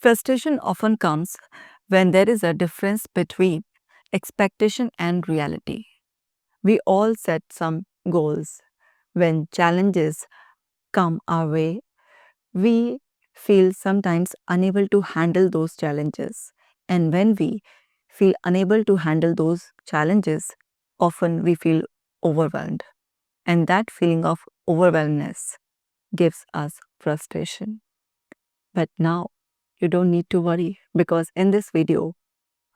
Frustration often comes when there is a difference between expectation and reality. We all set some goals. When challenges come our way, we feel sometimes unable to handle those challenges. And when we feel unable to handle those challenges, often we feel overwhelmed. And that feeling of overwhelmness gives us frustration. But now you don't need to worry because in this video,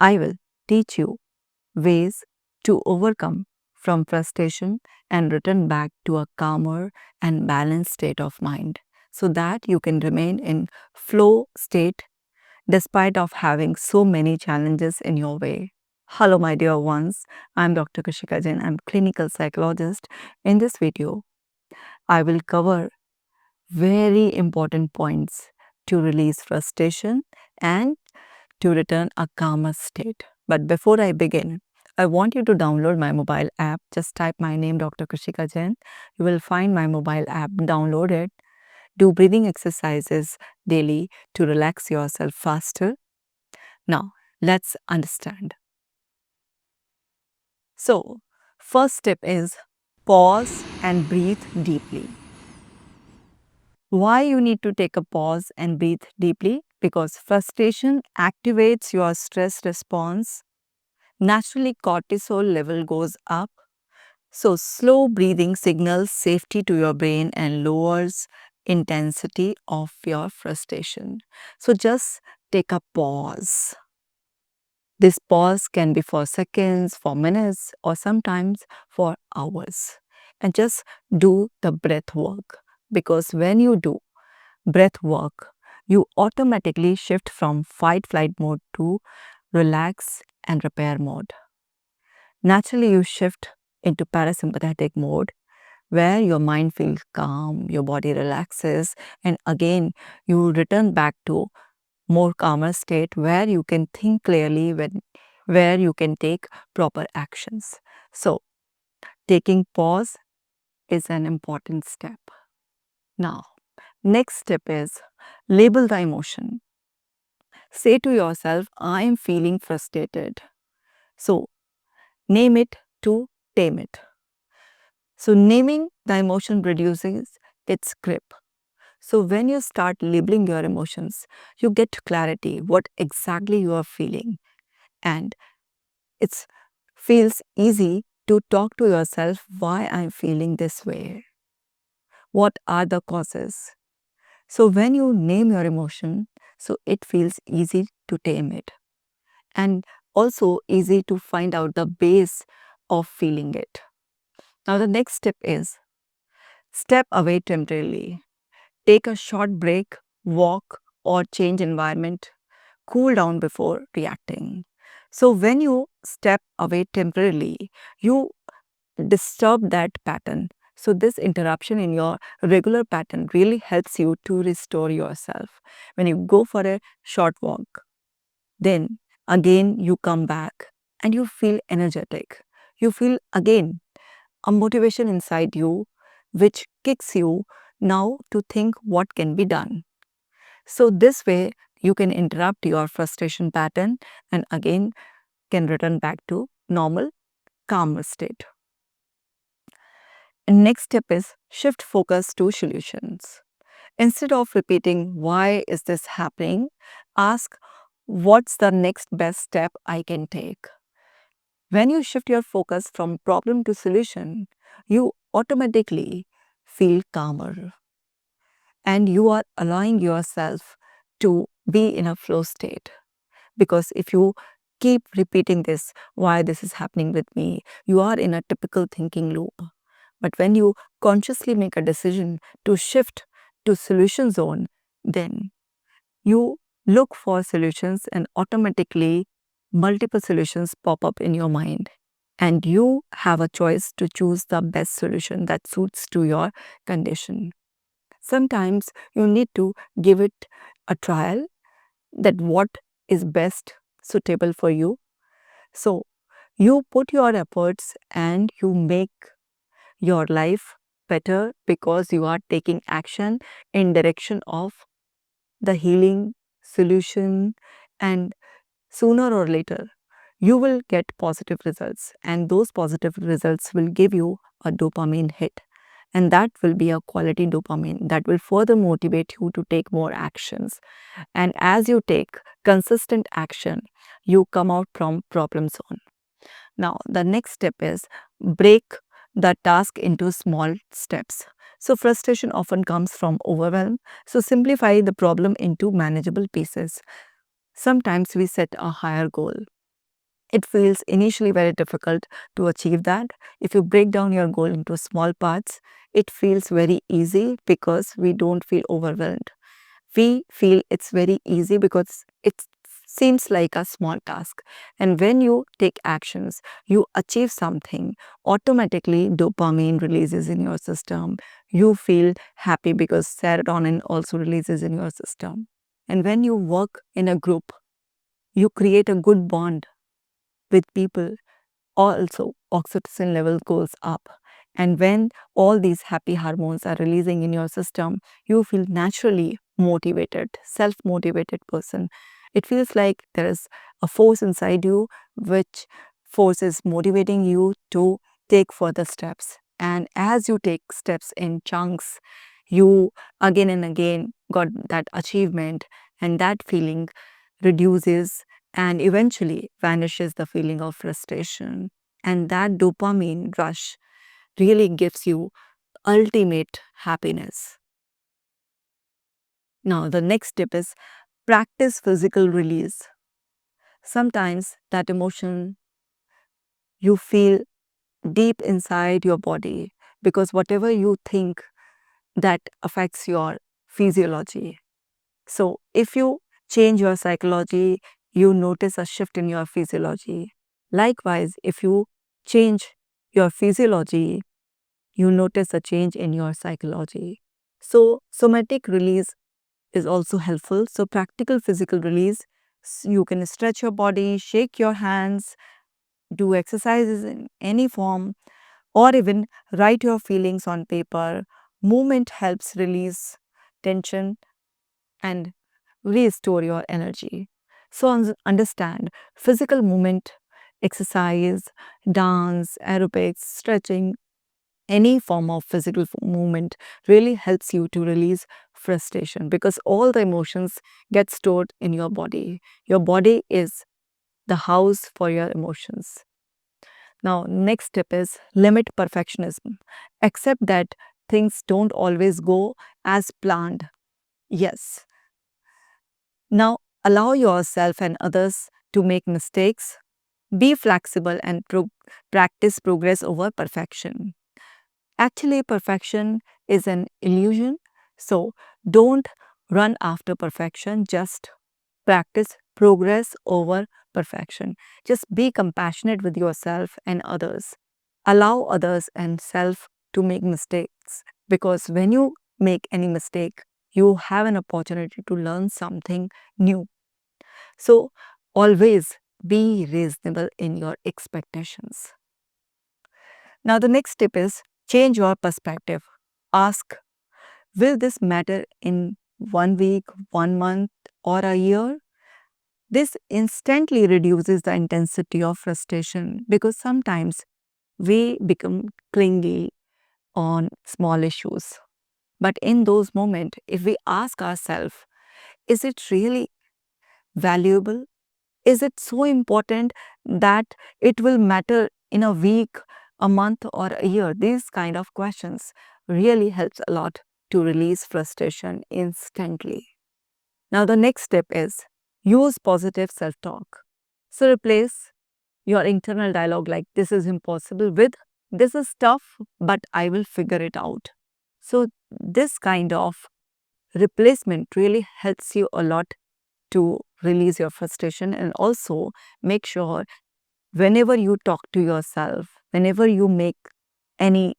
I will teach you ways to overcome from frustration and return back to a calmer and balanced state of mind so that you can remain in flow state despite of having so many challenges in your way. Hello my dear ones, I'm Dr. Kashika Jain, I'm clinical psychologist. In this video, I will cover very important points to release frustration and to return a calmer state. But before I begin, I want you to download my mobile app. Just type my name, Dr. Kashika Jain. You will find my mobile app, download it. Do breathing exercises daily to relax yourself faster. Now, let's understand. So, first step is pause and breathe deeply. Why you need to take a pause and breathe deeply? Because frustration activates your stress response. Naturally, cortisol level goes up. So, slow breathing signals safety to your brain and lowers intensity of your frustration. So, just take a pause. This pause can be for seconds, for minutes, or sometimes for hours. And just do the breath work. Because when you do breath work, you automatically shift from fight flight mode to relax and repair mode. Naturally, you shift into parasympathetic mode where your mind feels calm, your body relaxes, and again you return back to more calmer state where you can think clearly, where you can take proper actions. So, taking pause is an important step. Now, next step is label the emotion. Say to yourself, I am feeling frustrated. So, name it to tame it. So, naming the emotion reduces its grip. So, when you start labeling your emotions, you get clarity what exactly you are feeling, and it feels easy to talk to yourself why I'm feeling this way. What are the causes? So, when you name your emotion, so it feels easy to tame it, and also easy to find out the base of feeling it. Now, the next step is step away temporarily. Take a short break, walk, or change environment. Cool down before reacting. So, when you step away temporarily, you disturb that pattern. So, this interruption in your regular pattern really helps you to restore yourself. When you go for a short walk, then again you come back and you feel energetic. You feel again a motivation inside you which kicks you now to think what can be done. So, this way you can interrupt your frustration pattern and again can return back to normal, calmer state. And next step is shift focus to solutions. Instead of repeating, why is this happening? Ask, what's the next best step I can take? When you shift your focus from problem to solution, you automatically feel calmer and you are allowing yourself to be in a flow state. Because if you keep repeating this, why this is happening with me, you are in a typical thinking loop. But when you consciously make a decision to shift to solution zone, then you look for solutions and automatically multiple solutions pop up in your mind. And you have a choice to choose the best solution that suits to your condition. Sometimes you need to give it a trial that what is best suitable for you. So you put your efforts and you make your life better because you are taking action in direction of the healing solution, and sooner or later, you will get positive results, and those positive results will give you a dopamine hit. And that will be a quality dopamine that will further motivate you to take more actions. And as you take consistent action, you come out from problem zone. Now, the next step is break the task into small steps. So, frustration often comes from overwhelm. So, simplify the problem into manageable pieces. Sometimes we set a higher goal. It feels initially very difficult to achieve that. If you break down your goal into small parts, it feels very easy because we don't feel overwhelmed. We feel it's very easy because it seems like a small task. And when you take actions, you achieve something, automatically dopamine releases in your system. You feel happy because serotonin also releases in your system. And when you work in a group, you create a good bond with people. Also, oxytocin level goes up. And when all these happy hormones are releasing in your system, you feel naturally motivated, self-motivated person. It feels like there is a force inside you, which force is motivating you to take further steps. And as you take steps in chunks, you again and again got that achievement, and that feeling reduces and eventually vanishes the feeling of frustration. And that dopamine rush really gives you ultimate happiness. Now, the next tip is practice physical release. Sometimes that emotion you feel deep inside your body because whatever you think that affects your physiology. So, if you change your psychology, you notice a shift in your physiology. Likewise, if you change your physiology, you notice a change in your psychology. So, somatic release is also helpful. So, practical physical release, you can stretch your body, shake your hands, do exercises in any form, or even write your feelings on paper. Movement helps release tension and restore your energy. So, understand physical movement, exercise, dance, aerobics, stretching, any form of physical movement really helps you to release frustration because all the emotions get stored in your body. Your body is the house for your emotions. Now, next step is limit perfectionism. Accept that things don't always go as planned. Yes. Now, allow yourself and others to make mistakes. Be flexible and practice progress over perfection. Actually, perfection is an illusion. So, don't run after perfection, just practice progress over perfection. Just be compassionate with yourself and others. Allow others and self to make mistakes because when you make any mistake, you have an opportunity to learn something new. So, always be reasonable in your expectations. Now, the next tip is change your perspective. Ask, will this matter in 1 week, 1 month, or a year? This instantly reduces the intensity of frustration because sometimes we become clingy on small issues. But in those moments, if we ask ourselves, is it really valuable? Is it so important that it will matter in a week, a month, or a year? These kind of questions really helps a lot to release frustration instantly. Now, the next step is use positive self-talk. So, replace your internal dialogue like this is impossible with this is tough, but I will figure it out. So, this kind of replacement really helps you a lot to release your frustration and also make sure whenever you talk to yourself, whenever you make any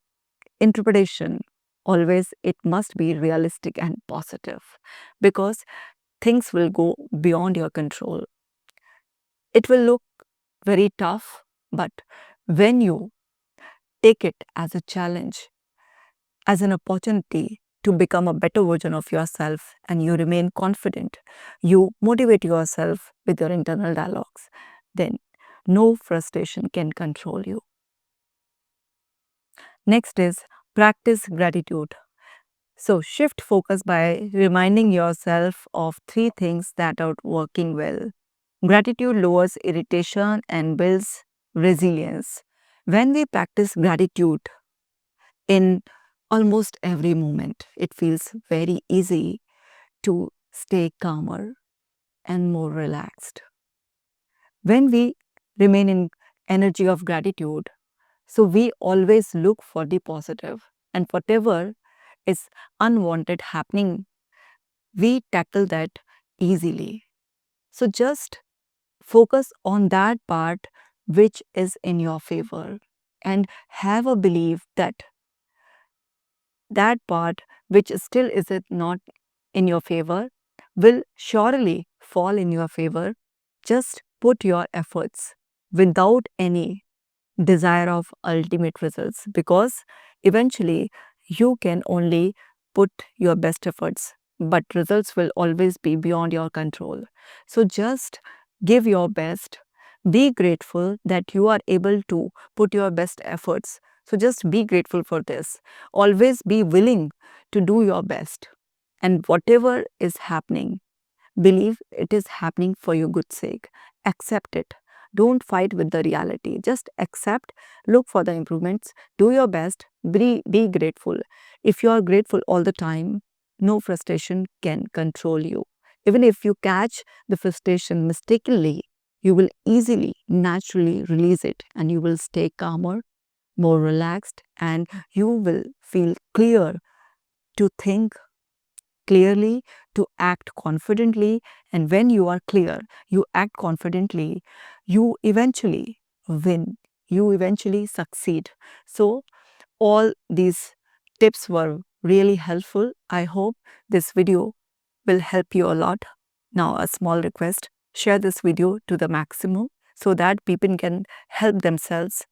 interpretation, always it must be realistic and positive because things will go beyond your control. It will look very tough, but when you take it as a challenge, as an opportunity to become a better version of yourself and you remain confident, you motivate yourself with your internal dialogues, then no frustration can control you. Next is practice gratitude. So, shift focus by reminding yourself of three things that are working well. Gratitude lowers irritation and builds resilience. When we practice gratitude in almost every moment, it feels very easy to stay calmer and more relaxed. When we remain in energy of gratitude, so we always look for the positive, and whatever is unwanted happening, we tackle that easily. So just focus on that part which is in your favor and have a belief that that part which still is it not in your favor will surely fall in your favor. Just put your efforts without any desire of ultimate results, because eventually you can only put your best efforts, but results will always be beyond your control. So just give your best, be grateful that you are able to put your best efforts. So just be grateful for this. Always be willing to do your best, and whatever is happening, believe it is happening for your good sake. Accept it. Don't fight with the reality. Just accept, look for the improvements, do your best, be grateful. If you are grateful all the time, no frustration can control you. Even if you catch the frustration mistakenly, you will easily, naturally release it and you will stay calmer, more relaxed, and you will feel clear to think clearly, to act confidently. And when you are clear, you act confidently, you eventually win, you eventually succeed. So, all these tips were really helpful. I hope this video will help you a lot. Now, a small request, share this video to the maximum so that people can help themselves.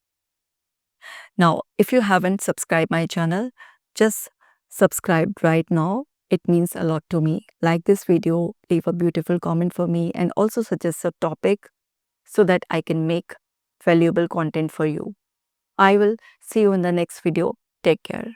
Now, if you haven't subscribed my channel, just subscribe right now. It means a lot to me. Like this video, leave a beautiful comment for me, and also suggest a topic so that I can make valuable content for you. I will see you in the next video. Take care.